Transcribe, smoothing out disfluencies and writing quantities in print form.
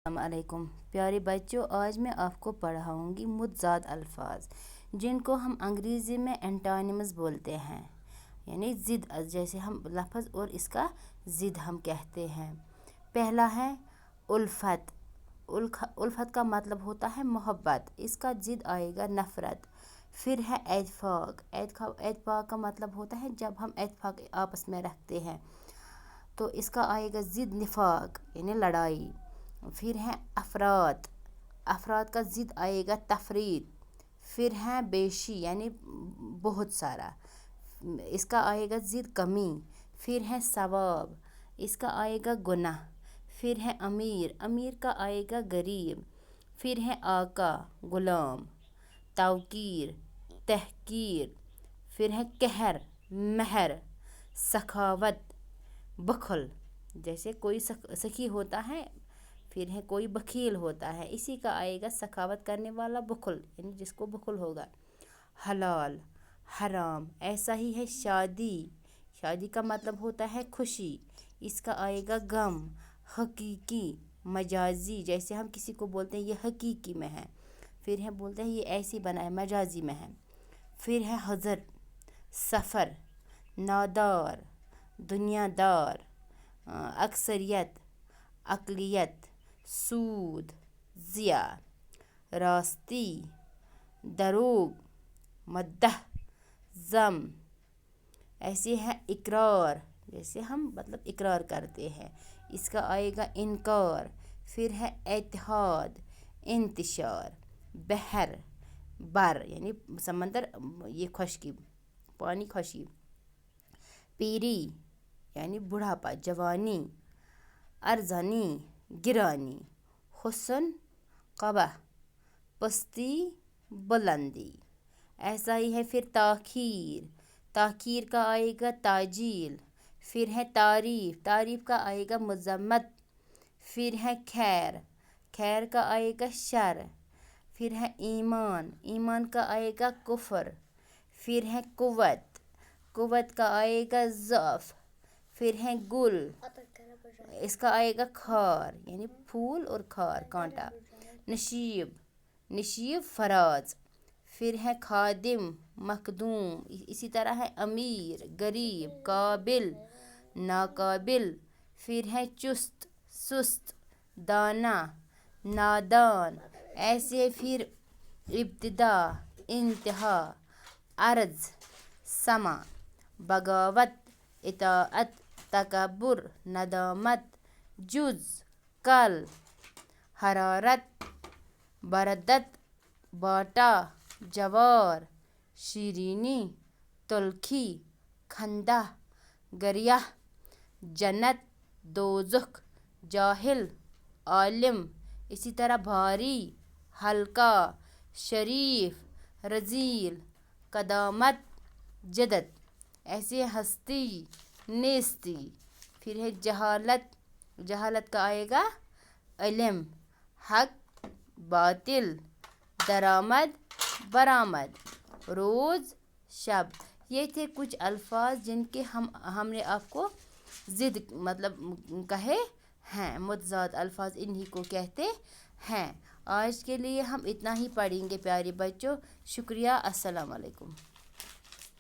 السلام علیکم پیارے بچوں، آج میں آپ کو پڑھاؤں گی متضاد الفاظ جن کو ہم انگریزی میں اینٹونیمز بولتے ہیں، یعنی ضد، جیسے ہم لفظ اور اس کا ضد ہم کہتے ہیں۔ پہلا ہے الفت۔ الفت کا مطلب ہوتا ہے محبت، اس کا ضد آئے گا نفرت۔ پھر ہے اتفاق۔ اتفاق کا مطلب ہوتا ہے جب ہم اتفاق آپس میں رکھتے ہیں، تو اس کا آئے گا ضد نفاق یعنی لڑائی۔ پھر ہے افراط۔ افراط کا ضد آئے گا تفریط۔ پھر ہے بیشی یعنی بہت سارا، اس کا آئے گا ضد کمی۔ پھر ہے ثواب، اس کا آئے گا گناہ۔ پھر ہے امیر۔ امیر کا آئے گا غریب۔ پھر ہے آقا، غلام۔ توقیر، تحقیر۔ پھر ہے قہر، مہر۔ سخاوت، بخل، جیسے کوئی سخی ہوتا ہے، پھر ہے کوئی بخیل ہوتا ہے، اسی کا آئے گا سخاوت کرنے والا بخل، یعنی جس کو بخل ہوگا۔ حلال، حرام۔ ایسا ہی ہے شادی۔ شادی کا مطلب ہوتا ہے خوشی، اس کا آئے گا غم۔ حقیقی، مجازی، جیسے ہم کسی کو بولتے ہیں یہ حقیقی میں ہے، پھر ہے بولتے ہیں یہ ایسی بنا ہے، مجازی میں ہے۔ پھر ہے حضر، سفر، نادار، دنیا دار، اکثریت، اقلیت، سود، ضیاء، راستی، دروغ، مدح، ذم۔ ایسے ہے اقرار، جیسے ہم اقرار کرتے ہیں، اس کا آئے گا انکار۔ پھر ہے اتحاد، انتشار، بحر، بر یعنی سمندر، یہ خشکی، پانی خشکی۔ پیری یعنی بڑھاپا، جوانی، ارزانی، گرانی۔ حسن، قبح، پستی، بلندی۔ ایسا ہی ہے پھر تاخیر۔ تاخیر کا آئے گا تعجیل۔ پھر ہے تعریف۔ تعریف کا آئے گا مذمت۔ پھر ہے خیر۔ خیر کا آئے گا شر۔ پھر ہے ایمان۔ ایمان کا آئے گا کفر۔ پھر ہے قوت۔ قوت کا آئے گا ضعف۔ پھر ہے گل، اس کا آئے گا خار یعنی پھول اور خار، کانٹا۔ نشیب، نشیب فراز۔ پھر ہے خادم، مخدوم، اسی طرح ہے امیر، غریب، قابل، ناقابل۔ پھر ہے چست، سست، دانا، نادان۔ ایسے پھر ابتدا، انتہا، عرض، سما، بغاوت، اطاعت، تکبر، ندامت، جز، کل، حرارت، بردت، باٹا، جوار، شیرینی، تلخی، کھندا، گریہ، جنت، دوزخ، جاہل، عالم۔ اسی طرح بھاری، ہلکا، شریف، رذیل، قدامت، جدت۔ ایسے ہستی، نیستی۔ پھر ہے جہالت۔ جہالت کا آئے گا علم، حق، باطل، درآمد، برآمد، روز، شب۔ یہ تھے کچھ الفاظ جن کے ہم نے آپ کو ضد کہے ہیں، متضاد الفاظ انہی کو کہتے ہیں۔ آج کے لیے ہم اتنا ہی پڑھیں گے پیارے بچوں، شکریہ، السلام علیکم۔